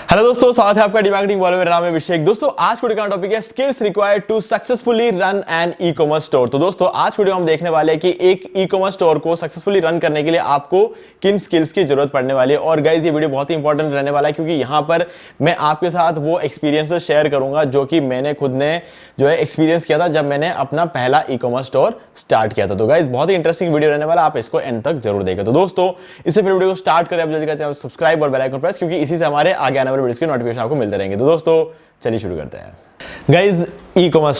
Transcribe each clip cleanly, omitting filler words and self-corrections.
Hello दोस्तों, स्वागत है आपका डीमार्केटिंग वाले में। मेरा नाम है अभिषेक। दोस्तों आज वीडियो का टॉपिक है skills required to successfully run an e commerce store. तो दोस्तों आज वीडियो हम देखने वाले हैं कि एक ई कॉमर्स स्टोर को सक्सेसफुली रन करने के लिए आपको किन स्किल्स की जरूरत पड़ने वाली है। और गाइज ये वीडियो बहुत ही इंपॉर्टेंट रहने वाला है क्योंकि यहाँ पर मैं आपके साथ वो एक्सपीरियंसेस शेयर करूंगा जो कि मैंने खुद ने जो है एक्सपीरियंस किया था जब मैंने अपना पहला ई कॉमर्स स्टोर स्टार्ट किया था। तो गाइज बहुत ही इंटरेस्टिंग वीडियो रहने वाला, आप इसको एंड तक जरूर देखें। तो दोस्तों इससे फिर वीडियो को स्टार्ट करें, आप जल्दी चैनल सब्सक्राइब और बेल आइकन प्रेस, क्योंकि इसी से हमारे आगे आने वाले वीडियोस की नोटिफिकेशन आपको मिलते रहेंगे। तो दोस्तों चलिए शुरू करते हैं। गाइज ई कॉमर्स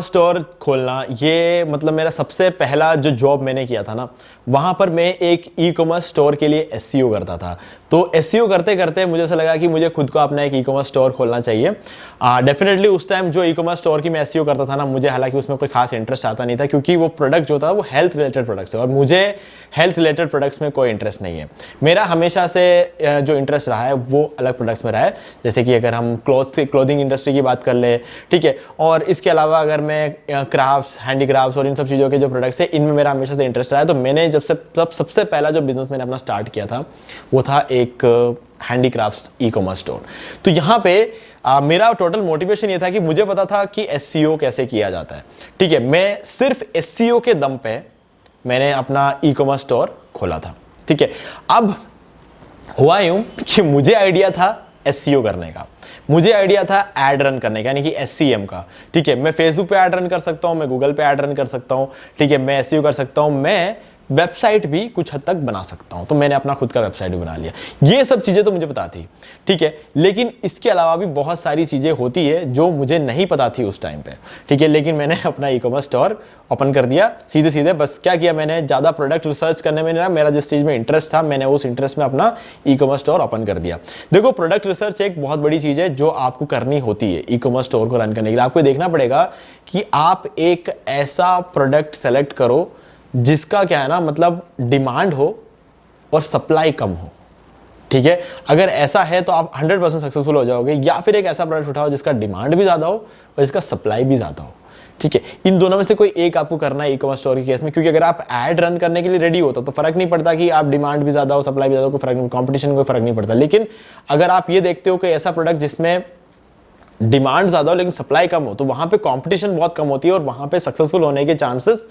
स्टोर खोलना ये मतलब मेरा सबसे पहला जो जॉब मैंने किया था ना, वहां पर मैं एक ई कॉमर्स स्टोर के लिए एसईओ करता था। तो एसईओ करते करते मुझे ऐसा लगा कि मुझे खुद को अपना एक ई कॉमर्स स्टोर खोलना चाहिए। डेफिनेटली उस टाइम जो ई कॉमर्स स्टोर की मैं एसईओ करता था ना, मुझे हालांकि उसमें कोई खास इंटरेस्ट आता नहीं था क्योंकि वो प्रोडक्ट जो था वो हेल्थ रिलेटेड प्रोडक्ट्स है और मुझे हेल्थ रिलेटेड प्रोडक्ट्स में कोई इंटरेस्ट नहीं है। मेरा हमेशा से जो इंटरेस्ट रहा है वो अलग प्रोडक्ट्स में रहा है, जैसे कि अगर हम क्लोथिंग इंडस्ट्री की बात कर ले, ठीक है, और इसके अलावा अगर मैं क्राफ्ट्स, हैंडीक्राफ्ट्स और इन सब चीज़ों के जो प्रोडक्ट्स है इनमें मेरा हमेशा से इंटरेस्ट रहा है। तो मैंने सबसे पहला जो बिजनेस मैंने अपना स्टार्ट किया था वो था एक हैंडीक्राफ्ट्स ई कॉमर्स स्टोर। तो यहाँ पे मेरा टोटल मोटिवेशन ये था कि मुझे पता था कि एसईओ कैसे किया जाता है, ठीक है। मैं सिर्फ एसईओ के दम पे मैंने अपना ई कॉमर्स स्टोर खोला था, ठीक है। अब हुआ यूं कि मुझे आइडिया था एसईओ करने का, मुझे आइडिया था ऐड रन करने का, यानी कि एससीएम का, ठीक है। मैं फेसबुक पे ऐड रन कर सकता हूं, मैं गूगल पे ऐड रन कर सकता हूं, ठीक है, मैं एसईओ कर सकता हूं, मैं वेबसाइट भी कुछ हद तक बना सकता हूं। तो मैंने अपना खुद का वेबसाइट भी बना लिया। ये सब चीजें तो मुझे पता थी, ठीक है, लेकिन इसके अलावा भी बहुत सारी चीजें होती है जो मुझे नहीं पता थी उस टाइम पे, ठीक है। लेकिन मैंने अपना ई कॉमर्स स्टोर ओपन कर दिया सीधे सीधे। बस क्या किया मैंने, ज्यादा प्रोडक्ट रिसर्च करने में नहीं, मेरा जिस चीज में इंटरेस्ट था मैंने उस इंटरेस्ट में अपना ई कॉमर्स स्टोर ओपन कर दिया। देखो प्रोडक्ट रिसर्च एक बहुत बड़ी चीज है जो आपको करनी होती है ई कॉमर्स स्टोर को रन करने के लिए। आपको देखना पड़ेगा कि आप एक ऐसा प्रोडक्ट सेलेक्ट करो जिसका क्या है ना, मतलब डिमांड हो और सप्लाई कम हो, ठीक है। अगर ऐसा है तो आप 100% सक्सेसफुल हो जाओगे। या फिर एक ऐसा प्रोडक्ट उठाओ जिसका डिमांड भी ज्यादा हो और जिसका सप्लाई भी ज्यादा हो, ठीक है। इन दोनों में से कोई एक आपको करना है ई कॉमर्स स्टोर के केस में, क्योंकि अगर आप ऐड रन करने के लिए रेडी हो तो फर्क नहीं पड़ता कि आप डिमांड भी ज्यादा हो सप्लाई भी ज्यादा हो, कोई फर्क नहीं, कॉम्पिटिशन कोई फर्क नहीं पड़ता। लेकिन अगर आप ये देखते हो कि ऐसा प्रोडक्ट जिसमें डिमांड ज्यादा हो लेकिन सप्लाई कम हो, तो वहां पे कॉम्पिटिशन बहुत कम होती है और वहां पे सक्सेसफुल होने के चांसेस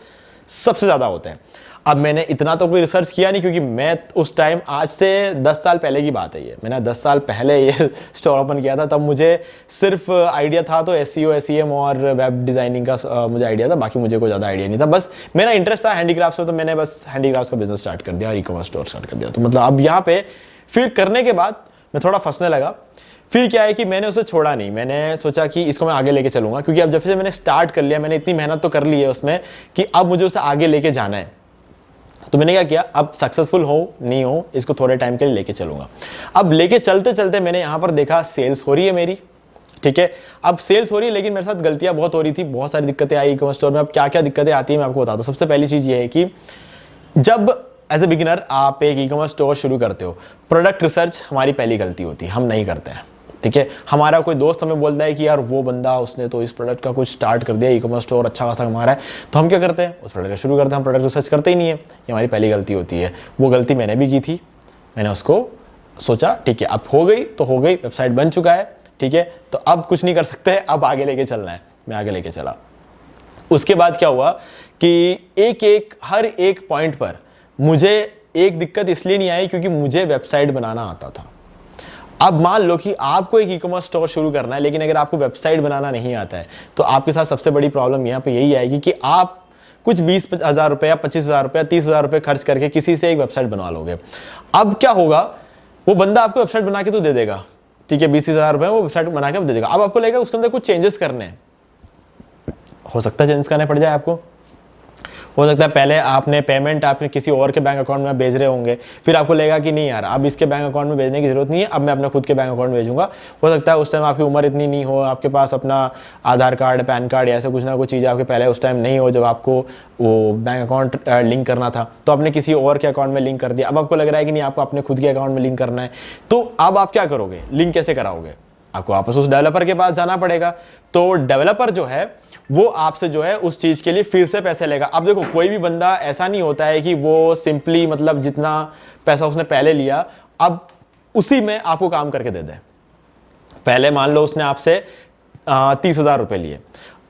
सबसे ज्यादा होते हैं। अब मैंने इतना तो कोई रिसर्च किया नहीं क्योंकि मैं उस टाइम, आज से 10 साल पहले की बात है ये, मैंने 10 साल पहले ये स्टोर ओपन किया था। तब मुझे सिर्फ आइडिया था तो एसईओ, एसईएम और वेब डिजाइनिंग का मुझे आइडिया था, बाकी मुझे कोई ज़्यादा आइडिया नहीं था। बस मेरा इंटरेस्ट था हैंडीक्राफ्ट में, तो मैंने बस हैंडीक्राफ्ट का बिजनेस स्टार्ट कर दिया और ई कॉमर्स स्टोर स्टार्ट कर दिया। तो मतलब अब यहाँ पे फिर करने के बाद मैं थोड़ा फंसने लगा। फिर क्या है कि मैंने उसे छोड़ा नहीं, मैंने सोचा कि इसको मैं आगे लेके चलूंगा, क्योंकि अब जब से मैंने स्टार्ट कर लिया, मैंने इतनी मेहनत तो कर ली है उसमें कि अब मुझे उसे आगे लेके जाना है। तो मैंने क्या किया, अब सक्सेसफुल हो नहीं हो इसको थोड़े टाइम के लिए लेके चलूंगा। अब लेके चलते चलते मैंने यहां पर देखा सेल्स हो रही है मेरी, ठीक है। अब सेल्स हो रही है लेकिन मेरे साथ गलतियां बहुत हो रही थी, बहुत सारी दिक्कतें आई ई कॉमर्स स्टोर में। अब क्या क्या दिक्कतें आती है मैं आपको बताता हूं। सबसे पहली चीज ये है कि जब एज ए बिगिनर आप एक ई कॉमर्स स्टोर शुरू करते हो, प्रोडक्ट रिसर्च हमारी पहली गलती होती है, हम नहीं करते हैं, ठीक है। हमारा कोई दोस्त हमें बोलता है कि यार वो बंदा उसने तो इस प्रोडक्ट का कुछ स्टार्ट कर दिया, ई कॉमर्स स्टोर अच्छा खासा कमा रहा है, तो हम क्या करते हैं, उस प्रोडक्ट का शुरू करते हैं, हम प्रोडक्ट रिसर्च करते ही नहीं है। ये हमारी पहली गलती होती है। वो गलती मैंने भी की थी। मैंने उसको सोचा ठीक है अब हो गई तो हो गई, वेबसाइट बन चुका है, ठीक है, तो अब कुछ नहीं कर सकते, अब आगे लेके चलना है। मैं आगे लेके चला। उसके बाद क्या हुआ कि हर एक पॉइंट पर मुझे एक दिक्कत इसलिए नहीं आई क्योंकि मुझे वेबसाइट बनाना आता था। अब मान लो कि आपको एक ई कॉमर्स स्टोर शुरू करना है, लेकिन अगर आपको वेबसाइट बनाना नहीं आता है तो आपके साथ सबसे बड़ी प्रॉब्लम यहाँ पे यही आएगी कि आप कुछ 20,000 रुपया, 25,000 रुपया, 30,000 रुपये खर्च करके किसी से एक वेबसाइट बनवा लोगे। अब क्या होगा, वो बंदा आपको वेबसाइट बना के तो दे देगा, ठीक है, 20,000 रुपये वो वेबसाइट बना के दे देगा। अब आपको लगेगा उसके अंदर कुछ चेंजेस करने हैं, हो सकता है चेंज करने पड़ जाए आपको। हो सकता है पहले आपने पेमेंट आपने किसी और के बैंक अकाउंट में भेज रहे होंगे, फिर आपको लगेगा कि नहीं यार अब इसके बैंक अकाउंट में भेजने की जरूरत नहीं है, अब मैं अपने खुद के बैंक अकाउंट में भेजूंगा। हो सकता है उस टाइम आपकी उम्र इतनी नहीं हो, आपके पास अपना आधार कार्ड, पैन कार्ड ऐसे कुछ ना कुछ चीज़ आपके पहले उस टाइम नहीं हो जब आपको वो बैंक अकाउंट लिंक करना था, तो आपने किसी और के अकाउंट में लिंक कर दिया। अब आपको लग रहा है कि नहीं आपको अपने खुद के अकाउंट में लिंक करना है, तो अब आप क्या करोगे, लिंक कैसे कराओगे, आपको वापस उस डेवलपर के पास जाना पड़ेगा। तो डेवलपर जो है वो आपसे जो है उस चीज के लिए फिर से पैसे लेगा। अब देखो कोई भी बंदा ऐसा नहीं होता है कि वो सिंपली मतलब जितना पैसा उसने पहले लिया अब उसी में आपको काम करके दे दे। पहले मान लो उसने आपसे 30,000 रुपए लिए,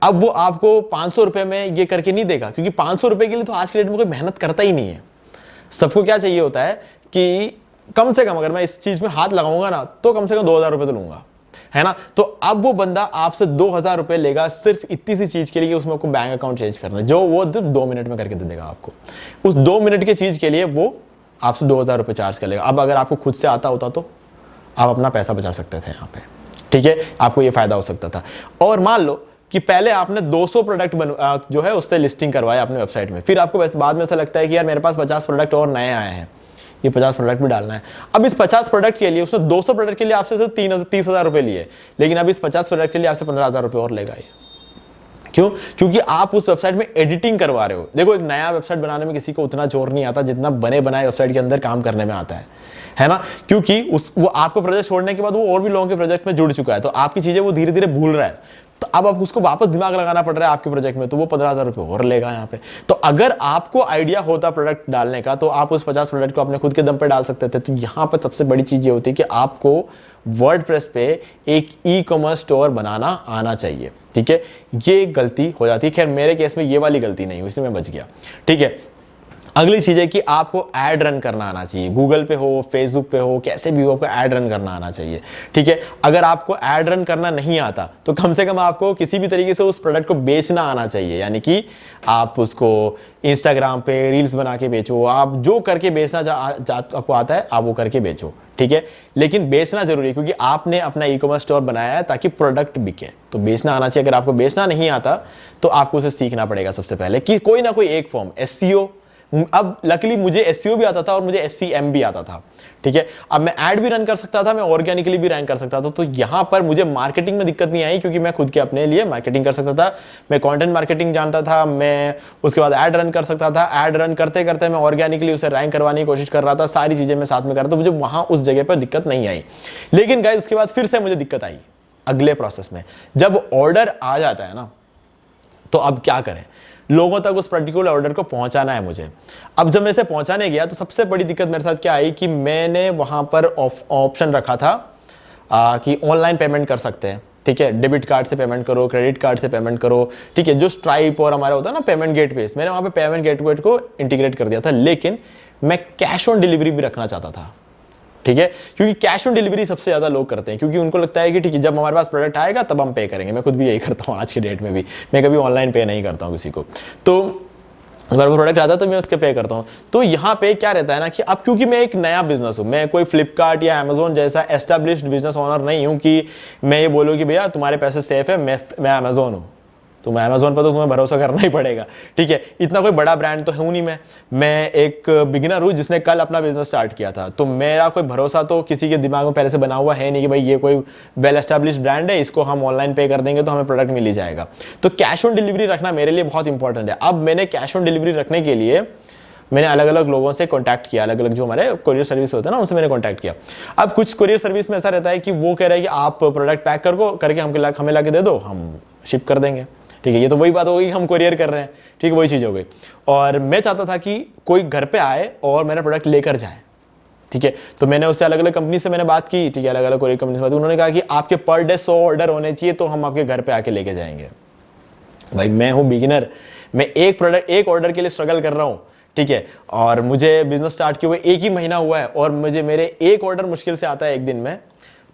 अब वो आपको 500 रुपए में ये करके नहीं देगा, क्योंकि 500 रुपए के लिए तो आज के डेट में कोई मेहनत करता ही नहीं है। सबको क्या चाहिए होता है कि कम से कम अगर मैं इस चीज में हाथ लगाऊंगा ना तो कम से कम 2,000 रुपए तो लूंगा, है ना। तो अब वो बंदा आपसे 2,000 रुपए लेगा सिर्फ इतनी सी चीज के लिए, उसमें आपको बैंक अकाउंट चेंज करना है, जो वो सिर्फ 2 मिनट में करके दे देगा आपको। उस 2 मिनट की चीज के लिए वो आपसे 2,000 रुपए चार्ज कर लेगा। अब अगर आपको खुद से आता होता तो आप अपना पैसा बचा सकते थे यहाँ पे, ठीक है, आपको ये फायदा हो सकता था। और मान लो कि पहले आपने 200 प्रोडक्ट जो है उससे लिस्टिंग करवाया अपने वेबसाइट में, फिर आपको बाद में ऐसा लगता है कि यार मेरे पास 50 प्रोडक्ट और नए आए हैं, ये 50 प्रोडक्ट भी डालना है। अब इस 50 प्रोडक्ट के लिए उसने 200 प्रोडक्ट के लिए आपसे सिर्फ 30,000 रुपए लिए, लेकिन अब इस 50 प्रोडक्ट के लिए आपसे 15,000 रुपए और लेगा ये। क्यों? क्योंकि आप उस वेबसाइट में एडिटिंग करवा रहे हो। देखो, एक नया वेबसाइट बनाने में किसी को उतना जोर नहीं आता जितना बने बनाए वेबसाइट के अंदर काम करने में आता है ना। क्योंकि वो आपको प्रोजेक्ट छोड़ने के बाद वो और भी लोगों के प्रोजेक्ट में जुड़ चुका है, तो आपकी चीजें वो धीरे धीरे भूल रहा है, तो अब आप उसको वापस दिमाग लगाना पड़ रहा है आपके प्रोजेक्ट में, तो वो 15,000 रुपए और लेगा यहाँ पे। तो अगर आपको आइडिया होता प्रोडक्ट डालने का तो आप उस 50 प्रोडक्ट को अपने खुद के दम पे डाल सकते थे। तो यहाँ पर सबसे बड़ी चीज ये होती है कि आपको वर्डप्रेस पे एक ई कॉमर्स स्टोर बनाना आना चाहिए, ठीक है। ये गलती हो जाती है, खैर मेरे केस में ये वाली गलती नहीं हुई, इसलिए मैं बच गया, ठीक है। अगली चीज है कि आपको ऐड रन करना आना चाहिए, गूगल पे हो, फेसबुक पे हो, कैसे भी हो, आपको ऐड रन करना आना चाहिए, ठीक है। अगर आपको ऐड रन करना नहीं आता तो कम से कम आपको किसी भी तरीके से उस प्रोडक्ट को बेचना आना चाहिए, यानी कि आप उसको इंस्टाग्राम पे रील्स बना के बेचो, आप जो करके बेचना आपको आता है आप वो करके बेचो, ठीक है। लेकिन बेचना जरूरी है, क्योंकि आपने अपना ई कॉमर्स स्टोर बनाया है ताकि प्रोडक्ट बिके, तो बेचना आना चाहिए। अगर आपको बेचना नहीं आता तो आपको उसे सीखना पड़ेगा सबसे पहले कि कोई ना कोई एक फॉर्म, एसईओ। अब लकीली मुझे एसईओ भी आता था और मुझे एससीएम भी आता था, ठीक है। अब मैं ऐड भी रन कर सकता था, मैं ऑर्गेनिकली भी रैंक कर सकता था, तो यहां पर मुझे मार्केटिंग में दिक्कत नहीं आई, क्योंकि मैं खुद के अपने लिए मार्केटिंग कर सकता था, मैं कंटेंट मार्केटिंग जानता था, मैं उसके बाद ऐड रन कर सकता था, ऐड रन करते करते मैं ऑर्गेनिकली उसे रैंक करवाने की कोशिश कर रहा था, सारी चीजें मैं साथ में कर रहा था, मुझे वहां उस जगह पर दिक्कत नहीं आई। लेकिन गाइस उसके बाद फिर से मुझे दिक्कत आई अगले प्रोसेस में, जब ऑर्डर आ जाता है ना, तो अब क्या करें, लोगों तक उस पर्टिकुलर ऑर्डर को पहुंचाना है मुझे। अब जब मैं इसे पहुंचाने गया तो सबसे बड़ी दिक्कत मेरे साथ क्या आई कि मैंने वहां पर ऑप्शन रखा था कि ऑनलाइन पेमेंट कर सकते हैं, ठीक है, डेबिट कार्ड से पेमेंट करो, क्रेडिट कार्ड से पेमेंट करो, ठीक है, जो स्ट्राइप और हमारा होता है ना पेमेंट गेटवे, मैंने वहां पे पेमेंट गेटवे को इंटीग्रेट कर दिया था। लेकिन मैं कैश ऑन डिलीवरी भी रखना चाहता था, ठीक है, क्योंकि कैश ऑन डिलीवरी सबसे ज्यादा लोग करते हैं, क्योंकि उनको लगता है कि ठीक है जब हमारे पास प्रोडक्ट आएगा तब हम पे करेंगे। मैं खुद भी यही करता हूँ, आज के डेट में भी मैं कभी ऑनलाइन पे नहीं करता हूँ किसी को, तो अगर प्रोडक्ट आता है तो मैं उसके पे करता हूँ। तो यहाँ पे क्या रहता है ना कि अब क्योंकि मैं एक नया बिजनेस हूँ, मैं कोई फ्लिपकार्ट या अमेजोन जैसा एस्टेब्लिश्ड बिजनेस ओनर नहीं हूँ कि मैं ये बोलूँ कि भैया तुम्हारे पैसे सेफ है, मैं अमेजोन हूँ, तो मैं अमेजोन पर तो तुम्हें भरोसा करना ही पड़ेगा, ठीक है। इतना कोई बड़ा ब्रांड तो हूं नहीं मैं एक बिगिनर हूं जिसने कल अपना बिजनेस स्टार्ट किया था, तो मेरा कोई भरोसा तो किसी के दिमाग में पहले से बना हुआ है नहीं कि भाई ये कोई वेल एस्टैब्लिश्ड ब्रांड है, इसको हम ऑनलाइन पे कर देंगे तो हमें प्रोडक्ट मिल ही जाएगा। तो कैश ऑन डिलीवरी रखना मेरे लिए बहुत इंपॉर्टेंट है। अब मैंने कैश ऑन डिलीवरी रखने के लिए मैंने अलग अलग लोगों से कांटेक्ट किया, अलग अलग जो हमारे कोरियर सर्विस होते हैं ना उनसे मैंने कांटेक्ट किया। अब कुछ कोरियर सर्विस में ऐसा रहता है कि वो कह रहे हैं कि आप प्रोडक्ट पैक करके हमें ला के दे दो, हम शिप कर देंगे, ठीक है। ये तो वही बात हो गई कि हम कोरियर कर रहे हैं, ठीक है, वही चीज़ हो गई। और मैं चाहता था कि कोई घर पे आए और मेरा प्रोडक्ट लेकर जाए, ठीक है। तो मैंने उससे अलग अलग कंपनी से मैंने बात की, ठीक है, अलग अलग कोरियर कंपनी से बात की। उन्होंने कहा कि आपके पर डे 100 ऑर्डर होने चाहिए तो हम आपके घर पे आके लेके जाएंगे। भाई मैं हूँ बिगिनर, मैं एक ऑर्डर के लिए स्ट्रगल कर रहा हूँ, ठीक है, और मुझे बिजनेस स्टार्ट किए हुए 1 ही महीना हुआ है और मुझे मेरे एक ऑर्डर मुश्किल से आता है एक दिन में,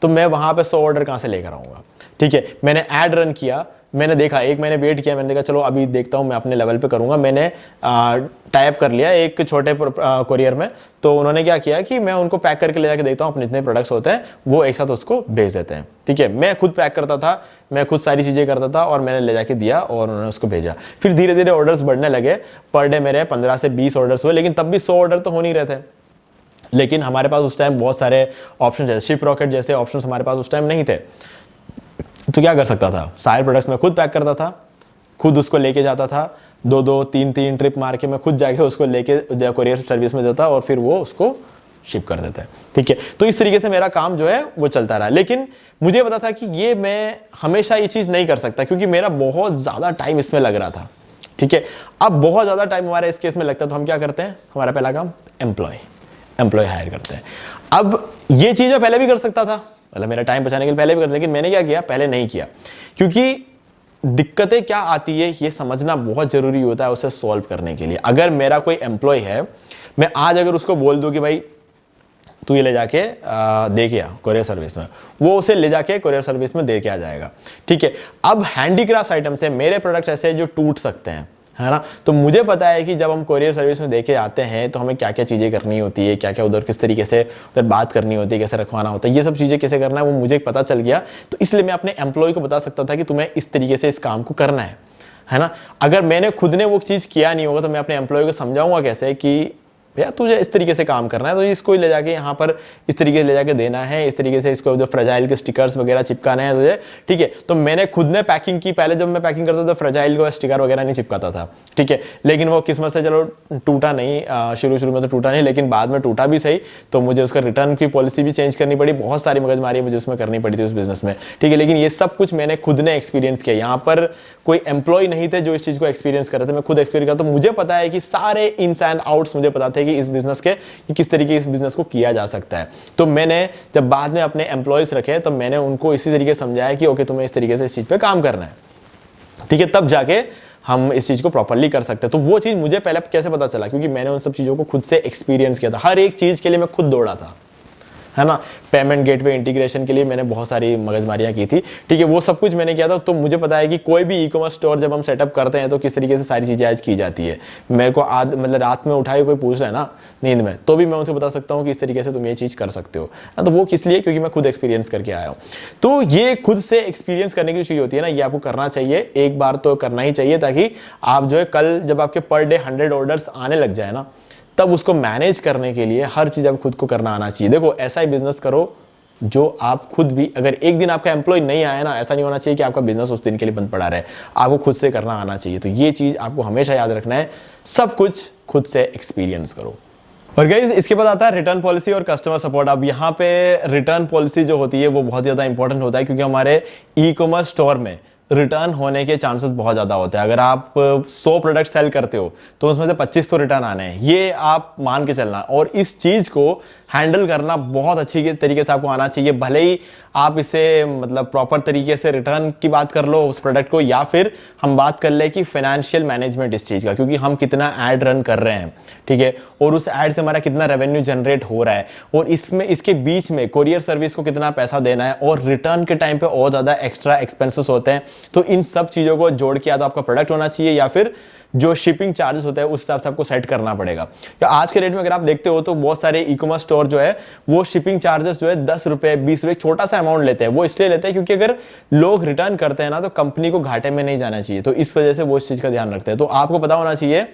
तो मैं वहाँ पे 100 ऑर्डर कहाँ से लेकर आऊँगा, ठीक है। मैंने ऐड रन किया, मैंने देखा, 1 महीने वेट किया, मैंने देखा चलो अभी देखता हूँ मैं अपने लेवल पे करूँगा। मैंने टाइप कर लिया एक छोटे कोरियर में, तो उन्होंने क्या किया कि मैं उनको पैक करके ले जाके देखता हूँ, अपने जितने प्रोडक्ट्स होते हैं वो एक साथ उसको भेज देते हैं, ठीक है। मैं खुद पैक करता था, मैं खुद सारी चीज़ें करता था और मैंने ले जाके दिया और उन्होंने उसको भेजा। फिर धीरे धीरे ऑर्डर्स बढ़ने लगे, पर डे मेरे 15 से 20 ऑर्डर्स हुए, लेकिन तब भी 100 ऑर्डर तो हो नहीं रहे थे। लेकिन हमारे पास उस टाइम बहुत सारे ऑप्शन जैसे शिप रॉकेट जैसे ऑप्शन हमारे पास उस टाइम नहीं थे, तो क्या कर सकता था, सारे प्रोडक्ट्स मैं खुद पैक करता था, खुद उसको लेके जाता था, 2-2, 3-3 ट्रिप मार के मैं खुद जाके उसको लेके कोरियर सर्विस में देता और फिर वो उसको शिप कर देता है, ठीक है। तो इस तरीके से मेरा काम जो है वो चलता रहा। लेकिन मुझे पता था कि ये मैं हमेशा ये चीज़ नहीं कर सकता, क्योंकि मेरा बहुत ज़्यादा टाइम इसमें लग रहा था, ठीक है। अब बहुत ज़्यादा टाइम हमारे इस केस में लगता है, तो हम क्या करते हैं, हमारा पहला काम एम्प्लॉय हायर करते हैं। अब ये चीज़ मैं पहले भी कर सकता था, मतलब मेरा टाइम बचाने के लिए पहले भी करते, लेकिन मैंने क्या किया, पहले नहीं किया, क्योंकि दिक्कतें क्या आती है ये समझना बहुत जरूरी होता है उसे सॉल्व करने के लिए। अगर मेरा कोई एम्प्लॉय है, मैं आज अगर उसको बोल दूं कि भाई तू ये ले जाके दे के आ कोरियर सर्विस में, वो उसे ले जाके कोरियर सर्विस में दे के आ जाएगा, ठीक है। अब हैंडीक्राफ्ट आइटम से मेरे प्रोडक्ट ऐसे हैं जो टूट सकते हैं, है ना। तो मुझे पता है कि जब हम कोरियर सर्विस में देके आते हैं तो हमें क्या क्या चीज़ें करनी होती है, क्या क्या उधर किस तरीके से उधर बात करनी होती है, कैसे रखवाना होता है, ये सब चीज़ें कैसे करना है वो मुझे पता चल गया। तो इसलिए मैं अपने एम्प्लॉय को बता सकता था कि तुम्हें इस तरीके से इस काम को करना है ना। अगर मैंने खुद ने वो चीज़ किया नहीं होगा तो मैं अपने एम्प्लॉय को समझाऊंगा कैसे कि भैया तुझे इस तरीके से काम करना है, तो इसको ही ले जाके यहाँ पर इस तरीके से ले जाके देना है, इस तरीके से इसको जो फ्रेजाइल के स्टिकर्स वगैरह चिपकाने हैं तुझे, ठीक है। तो मैंने खुद ने पैकिंग की, पहले जब मैं पैकिंग करता था तो फ्रेजाइल को स्टिकर वगैरह नहीं चिपकाता था, ठीक है। लेकिन वो किस्मत से चलो टूटा नहीं, शुरू में तो टूटा नहीं, लेकिन बाद में टूटा भी सही, तो मुझे उसका रिटर्न की पॉलिसी भी चेंज करनी पड़ी, बहुत सारी मगजमारी मुझे उसमें करनी पड़ी थी उस बिजनेस में, ठीक है। लेकिन ये सब कुछ मैंने खुद ने एक्सपीरियंस किया, यहाँ पर कोई एम्प्लॉय नहीं थे जो इस चीज़ को एक्सपीरियंस कर रहे थे, मैं खुद एक्सपीरियंस करता। तो मुझे पता है कि सारे इन्स एंड आउट्स मुझे पता थे कि इस बिजनेस के कि किस तरीके इस बिजनेस को किया जा सकता है। तो मैंने जब बाद में अपने एम्प्लॉयज रखे तो मैंने उनको इसी तरीके से समझाया कि ओके तुम्हें इस तरीके से इस चीज पे काम करना है, ठीक है, तब जाके हम इस चीज को प्रॉपर्ली कर सकते हैं। तो वो चीज मुझे पहले कैसे पता चला, क्योंकि मैंने उन सब चीजों को खुद से एक्सपीरियंस किया था, हर एक चीज के लिए मैं खुद दौड़ा था, है ना। पेमेंट गेटवे इंटीग्रेशन के लिए मैंने बहुत सारी मगजमारियां की थी, ठीक है, वो सब कुछ मैंने किया था। तो मुझे पता है कि कोई भी ई कॉमर्स स्टोर जब हम सेटअप करते हैं तो किस तरीके से सारी चीज़ें आज की जाती है। मेरे को मतलब रात में उठाए कोई पूछ रहा है ना नींद में, तो भी मैं उनसे बता सकता हूँ कि इस तरीके से तुम ये चीज़ कर सकते हो। तो वो किस लिए, क्योंकि मैं खुद एक्सपीरियंस करके आया हूँ। तो ये खुद से एक्सपीरियंस करने की चीज़ होती है ना, ये आपको करना चाहिए, एक बार तो करना ही चाहिए, ताकि आप जो है कल जब आपके पर डे 100 ऑर्डर्स आने लग जाए ना, तब उसको मैनेज करने के लिए हर चीज़ आप खुद को करना आना चाहिए। देखो ऐसा ही बिजनेस करो जो आप खुद भी, अगर एक दिन आपका एम्प्लॉय नहीं आया ना, ऐसा नहीं होना चाहिए कि आपका बिजनेस उस दिन के लिए बंद पड़ा रहे, आपको खुद से करना आना चाहिए। तो ये चीज़ आपको हमेशा याद रखना है, सब कुछ खुद से एक्सपीरियंस करो। और गाइस इसके बाद आता है रिटर्न पॉलिसी और कस्टमर सपोर्ट। अब यहाँ पे रिटर्न पॉलिसी जो होती है वो बहुत ज़्यादा इंपॉर्टेंट होता है, क्योंकि हमारे ई कॉमर्स स्टोर में रिटर्न होने के चांसेस बहुत ज़्यादा होते हैं। अगर आप 100 प्रोडक्ट सेल करते हो तो उसमें से 25 तो रिटर्न आने हैं, ये आप मान के चलना। और इस चीज़ को हैंडल करना बहुत अच्छी तरीके से आपको आना चाहिए, भले ही आप इसे मतलब प्रॉपर तरीके से रिटर्न की बात कर लो उस प्रोडक्ट को, या फिर हम बात कर ले कि फाइनेंशियल मैनेजमेंट इस चीज़ का, क्योंकि हम कितना ऐड रन कर रहे हैं, ठीक है, और उस ऐड से हमारा कितना रेवेन्यू जनरेट हो रहा है, और इसमें इसके बीच में कोरियर सर्विस को कितना पैसा देना है, और रिटर्न के टाइम पे और ज़्यादा एक्स्ट्रा एक्सपेंसेस होते हैं। तो इन सब चीज़ों को जोड़ के या तो आपका प्रोडक्ट होना चाहिए या फिर जो शिपिंग चार्जेस होते हैं उस हिसाब से आपको सेट करना पड़ेगा। या आज के रेट में अगर आप देखते हो तो बहुत सारे ई कॉमर्स स्टोर जो है वो शिपिंग चार्जेस जो है 10 रुपए 20 रुपए छोटा सा अमाउंट लेते हैं। वो इसलिए लेते हैं क्योंकि अगर लोग रिटर्न करते हैं ना तो कंपनी को घाटे में नहीं जाना चाहिए, तो इस वजह से वो इस चीज़ का ध्यान रखते हैं। तो आपको पता होना चाहिए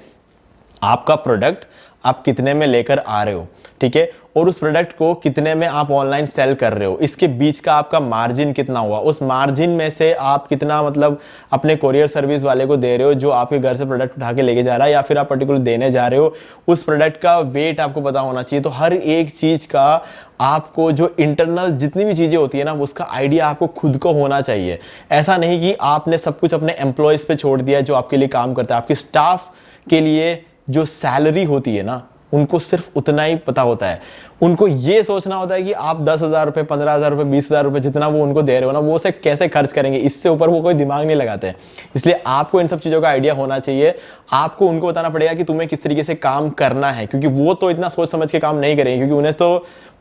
आपका प्रोडक्ट आप कितने में लेकर आ रहे हो, ठीक है, और उस प्रोडक्ट को कितने में आप ऑनलाइन सेल कर रहे हो, इसके बीच का आपका मार्जिन कितना हुआ, उस मार्जिन में से आप कितना मतलब अपने कोरियर सर्विस वाले को दे रहे हो जो आपके घर से प्रोडक्ट उठा के लेके जा रहा है, या फिर आप पर्टिकुलर देने जा रहे हो, उस प्रोडक्ट का वेट आपको पता होना चाहिए। तो हर एक चीज का आपको जो इंटरनल जितनी भी चीजें होती है ना उसका आइडिया आपको खुद को होना चाहिए। ऐसा नहीं कि आपने सब कुछ अपने एम्प्लॉयज पे छोड़ दिया जो आपके लिए काम करता है। आपके स्टाफ के लिए जो सैलरी होती है ना उनको सिर्फ उतना ही पता होता है, उनको ये सोचना होता है कि आप 10,000 रुपये 15,000 रुपये 20,000 रुपये जितना वो उनको दे रहे हो ना वो उसे कैसे खर्च करेंगे, इससे ऊपर वो कोई दिमाग नहीं लगाते हैं। इसलिए आपको इन सब चीज़ों का आइडिया होना चाहिए। आपको उनको बताना पड़ेगा कि तुम्हें किस तरीके से काम करना है, क्योंकि वो तो इतना सोच समझ के काम नहीं करेंगे, क्योंकि उन्हें तो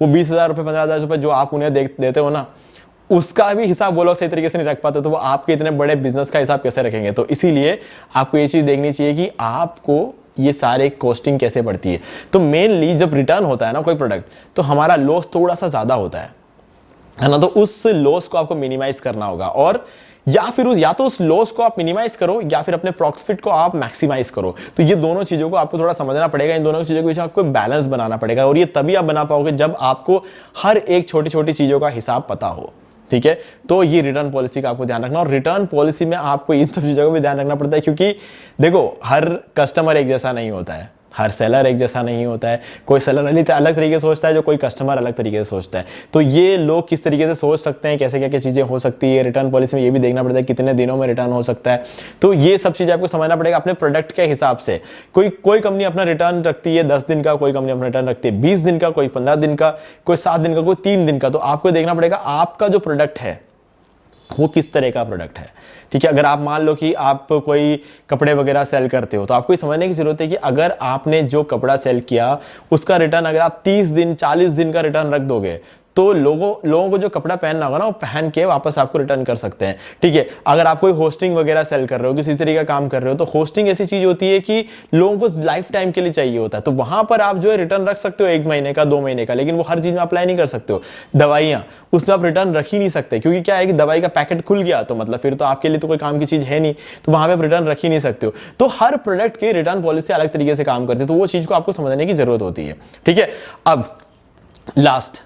वो 20,000 रुपये 15,000 रुपये जो आप उन्हें देते हो ना उसका भी हिसाब वो लोग सही तरीके से नहीं रख पाते, तो वो आपके इतने बड़े बिजनेस का हिसाब कैसे रखेंगे। तो इसीलिए आपको ये चीज़ देखनी चाहिए कि आपको ये सारे कॉस्टिंग कैसे बढ़ती है। तो मेनली जब रिटर्न होता है ना कोई प्रोडक्ट तो हमारा लॉस थोड़ा सा ज़्यादा होता है ना, तो उस लॉस को आपको मिनिमाइज करना होगा, और या तो उस लॉस को आप मिनिमाइज करो या फिर अपने प्रॉफिट को आप मैक्सिमाइज करो। तो ये दोनों चीज़ों को आपको थोड़ा समझना पड़ेगा, इन दोनों चीज़ों के बीच आपको बैलेंस बनाना पड़ेगा, और ये तभी आप बना पाओगे जब आपको हर एक छोटी छोटी चीज़ों का हिसाब पता हो, ठीक है। तो ये रिटर्न पॉलिसी का आपको ध्यान रखना, और रिटर्न पॉलिसी में आपको इन सब चीज़ों का भी ध्यान रखना पड़ता है, क्योंकि देखो हर कस्टमर एक जैसा नहीं होता है, हर सेलर एक जैसा नहीं होता है, कोई सेलर अलग तरीके से सोचता है, जो कोई कस्टमर अलग तरीके से सोचता है। तो ये लोग किस तरीके से सोच सकते हैं, कैसे क्या क्या चीज़ें हो सकती है, रिटर्न पॉलिसी में ये भी देखना पड़ता है कितने दिनों में रिटर्न हो सकता है। तो ये सब चीज़ें आपको समझना पड़ेगा अपने प्रोडक्ट के हिसाब से। कोई कंपनी अपना रिटर्न रखती है 10 दिन का, कोई कंपनी अपना रिटर्न रखती है 20 दिन का, कोई 15 दिन का, कोई 7 दिन का, कोई 3 दिन का। तो आपको देखना पड़ेगा आपका जो प्रोडक्ट है वो किस तरह का प्रोडक्ट है। ठीक है, अगर आप मान लो कि आप कोई कपड़े वगैरह सेल करते हो तो आपको ये समझने की जरूरत है कि अगर आपने जो कपड़ा सेल किया उसका रिटर्न अगर आप 30 दिन 40 दिन का रिटर्न रख दोगे तो लोगों को जो कपड़ा पहनना होगा ना वो पहन के वापस आपको रिटर्न कर सकते हैं। ठीक है, अगर आप कोई होस्टिंग वगैरह सेल कर रहे हो, किसी तरीके का काम कर रहे हो, तो होस्टिंग ऐसी चीज होती है कि लोगों को लाइफ टाइम के लिए चाहिए होता है। तो वहां पर आप जो है रिटर्न रख सकते हो 1 महीने का, 2 महीने का, लेकिन वो हर चीज में अप्लाई नहीं कर सकते हो। दवाइयां, उसमें आप रिटर्न रख ही नहीं सकते, क्योंकि क्या है कि दवाई का पैकेट खुल गया तो मतलब फिर तो आपके लिए तो कोई काम की चीज है नहीं, तो वहां पे आप रिटर्न रख ही नहीं सकते हो। तो हर प्रोडक्ट की रिटर्न पॉलिसी अलग तरीके से काम करती है, तो वो चीज को आपको समझने की जरूरत होती है। ठीक है, अब last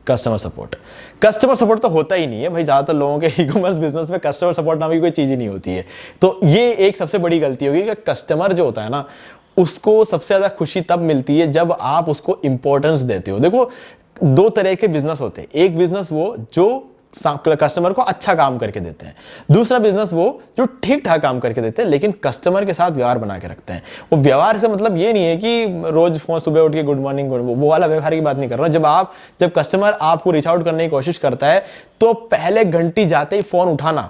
customer support. Customer support तो होता ही नहीं है भाई, ज्यादातर लोगों के ई कॉमर्स बिजनेस में कस्टमर सपोर्ट नाम की कोई चीज ही नहीं होती है। तो ये एक सबसे बड़ी गलती होगी कि कस्टमर जो होता है ना उसको सबसे ज्यादा खुशी तब मिलती है जब आप उसको इंपॉर्टेंस देते हो। देखो 2 तरह के बिजनेस होते हैं, एक बिजनेस वो जो कस्टमर को अच्छा काम करके देते हैं, दूसरा बिजनेस वो जो ठीक ठाक काम करके देते हैं लेकिन कस्टमर के साथ व्यवहार बना के रखते हैं। वो व्यवहार से मतलब ये नहीं है कि रोज फोन सुबह उठ के गुड मॉर्निंग, वो वाला व्यवहार की बात नहीं कर रहा हूं। जब कस्टमर आपको रीच आउट करने की कोशिश करता है तो पहले घंटी जाते ही फोन उठाना,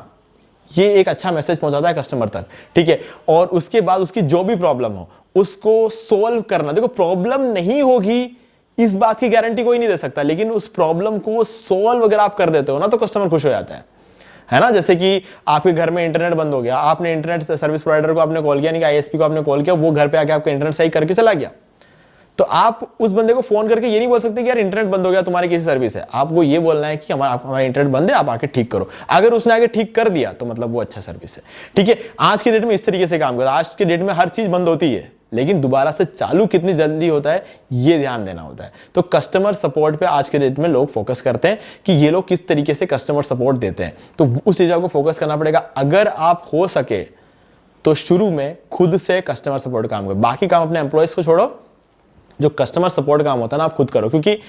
ये एक अच्छा मैसेज पहुंचाता है कस्टमर तक। ठीक है, और उसके बाद उसकी जो भी प्रॉब्लम हो उसको सोल्व करना। देखो प्रॉब्लम नहीं होगी इस बात की गारंटी कोई नहीं दे सकता, लेकिन उस प्रॉब्लम को सॉल्व अगर आप कर देते हो ना तो कस्टमर खुश हो जाता है ना। जैसे कि आपके घर में इंटरनेट बंद हो गया, आपने इंटरनेट सर्विस प्रोवाइडर को आपने कॉल किया, यानी कि आईएसपी को आपने कॉल किया, वो घर पे आके आपका इंटरनेट सही करके चला गया, तो आप उस बंदे को फोन करके ये नहीं बोल सकते कि यार इंटरनेट बंद हो गया, तुम्हारी कैसी सर्विस है। आपको ये बोलना है कि हमारा इंटरनेट बंद है, आप आके ठीक करो। अगर उसने आके ठीक कर दिया तो मतलब वो अच्छा सर्विस है। ठीक है, आज के डेट में इस तरीके से काम करता है। आज के डेट में हर चीज बंद होती है लेकिन दोबारा से चालू कितनी जल्दी होता है ये ध्यान देना होता है। तो कस्टमर सपोर्ट पे आज के डेट में लोग फोकस करते हैं कि ये लोग किस तरीके से कस्टमर सपोर्ट देते हैं, तो उस चीज को फोकस करना पड़ेगा। अगर आप हो सके तो शुरू में खुद से कस्टमर सपोर्ट काम करो, बाकी काम अपने एम्प्लॉयज को छोड़ो, जो कस्टमर सपोर्ट काम होता है ना आप खुद करो, क्योंकि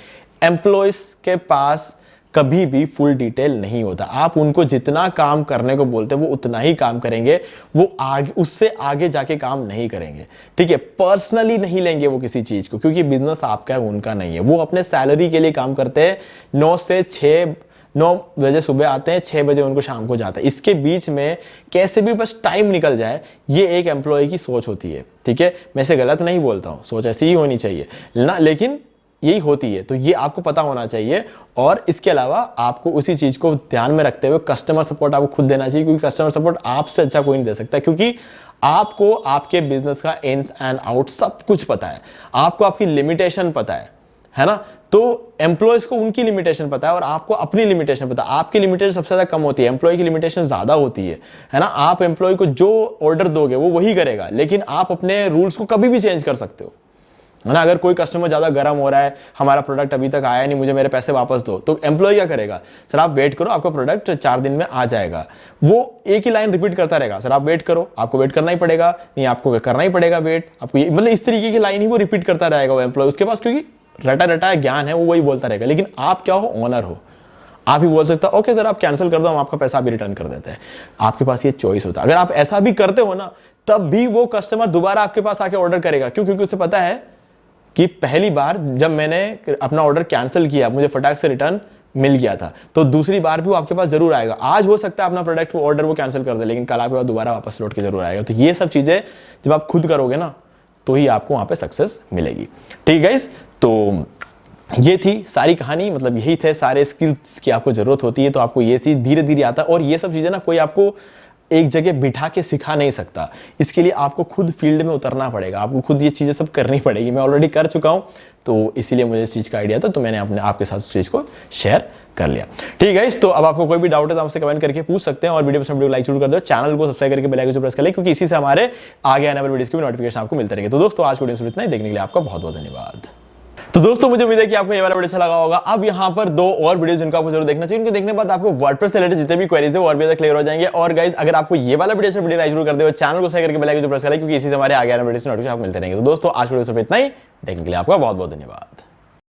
एम्प्लॉयज के पास कभी भी फुल डिटेल नहीं होता। आप उनको जितना काम करने को बोलते हैं वो उतना ही काम करेंगे, वो आगे उससे आगे जाके काम नहीं करेंगे। ठीक है, पर्सनली नहीं लेंगे वो किसी चीज को, क्योंकि बिजनेस आपका है उनका नहीं है। वो अपने सैलरी के लिए काम करते हैं, 9 से 6, 9 बजे सुबह आते हैं, 6 बजे उनको शाम को जाता है। इसके बीच में कैसे भी बस टाइम निकल जाए, ये एक एम्प्लॉय की सोच होती है। ठीक है, मैं इसे गलत नहीं बोलता हूं, सोच ऐसी ही होनी चाहिए ना, लेकिन यही होती है। तो ये आपको पता होना चाहिए, और इसके अलावा आपको उसी चीज को ध्यान में रखते हुए कस्टमर सपोर्ट आपको खुद देना चाहिए, क्योंकि कस्टमर सपोर्ट आपसे अच्छा कोई नहीं दे सकता, क्योंकि आपको आपके बिजनेस का इन्स एंड आउट सब कुछ पता है, आपको आपकी लिमिटेशन पता है ना। तो एम्प्लॉयज को उनकी लिमिटेशन पता है और आपको अपनी लिमिटेशन पता है। आपकी लिमिटेशन सबसे ज्यादा कम होती है, एम्प्लॉय की लिमिटेशन ज्यादा होती है ना। आप एम्प्लॉय को जो ऑर्डर दोगे वो वही करेगा, लेकिन आप अपने रूल्स को कभी भी चेंज कर सकते हो, है ना। अगर कोई कस्टमर ज्यादा गर्म हो रहा है, हमारा प्रोडक्ट अभी तक आया नहीं, मुझे मेरे पैसे वापस दो, तो एम्प्लॉय क्या करेगा, सर आप वेट करो, आपका प्रोडक्ट 4 दिन में आ जाएगा। वो एक ही लाइन रिपीट करता रहेगा, सर आप वेट करो, आपको वेट करना ही पड़ेगा, नहीं आपको करना ही पड़ेगा वेट, आपको मतलब इस तरीके की लाइन ही वो रिपीट करता रहेगा वो एम्प्लॉय। उसके पास क्योंकि रटा ज्ञान है, वो वही बोलता रहेगा। लेकिन आप क्या हो, ओनर हो, आप ही बोल सकते हो ओके सर आप कैंसिल कर दो, हम आपका पैसा भी रिटर्न कर देते हैं। आपके पास ये चॉइस होता है। अगर आप ऐसा भी करते हो ना, तब भी वो कस्टमर दोबारा आपके पास आके ऑर्डर करेगा। क्यों? क्योंकि उसे पता है कि पहली बार जब मैंने अपना ऑर्डर कैंसिल किया, मुझे फटाक से रिटर्न मिल गया था, तो दूसरी बार भी वो आपके पास जरूर आएगा। आज हो सकता है अपना प्रोडक्ट वो ऑर्डर वो कैंसिल कर दे, लेकिन कल आपके पास दोबारा वापस लौट के जरूर आएगा। तो ये सब चीजें जब आप खुद करोगे ना, तो ही आपको वहां पे सक्सेस मिलेगी। ठीक है गाइस, तो ये थी सारी कहानी, मतलब यही थे सारे स्किल्स की आपको जरूरत होती है। तो आपको ये चीज धीरे धीरे आता है, और ये सब चीजें ना कोई आपको एक जगह बिठा के सिखा नहीं सकता। इसके लिए आपको खुद फील्ड में उतरना पड़ेगा, आपको खुद ये चीजें सब करनी पड़ेगी। मैं ऑलरेडी कर चुका हूं, तो इसीलिए मुझे इस चीज का आइडिया था, तो मैंने अपने आपके साथ उस चीज को शेयर कर लिया। ठीक है, तो अब आपको कोई भी डाउट है तो आपसे कमेंट करके पूछ सकते हैं, और वीडियो पसंद वीडियो लाइक जरूर कर दो, चैनल को सब्सक्राइब करके बेल आइकन प्रेस कर ले, क्योंकि इसी से हमारे आगे आने वाले वीडियोस की भी नोटिफिकेशन आपको मिलते रहेंगे। तो दोस्तों आज वीडियो में इतना ही, देखने के लिए आपका बहुत बहुत धन्यवाद। तो दोस्तों मुझे उम्मीद है कि आपको ये वाला वीडियो अच्छा लगा होगा। अब यहाँ पर 2 और वीडियो जिनको आपको जरूर देखना चाहिए, उनको देखने के बाद आपको वर्डप्रेस से रिलेटेड जितने भी क्वेरीज है वो और भी ज्यादा क्लियर हो जाएंगे। और गाइस अगर आपको ये वाला वीडियो जरूर कर दे, चैनल को सही करके बेल आइकन प्रेस करें, क्योंकि इसी से हमारे आगे आने वीडियो नोटिफिकेशन आपको मिलते रहेंगे। तो दोस्तों आज वीडियो सिर्फ इतना ही, देखने के लिए आपका बहुत बहुत धन्यवाद।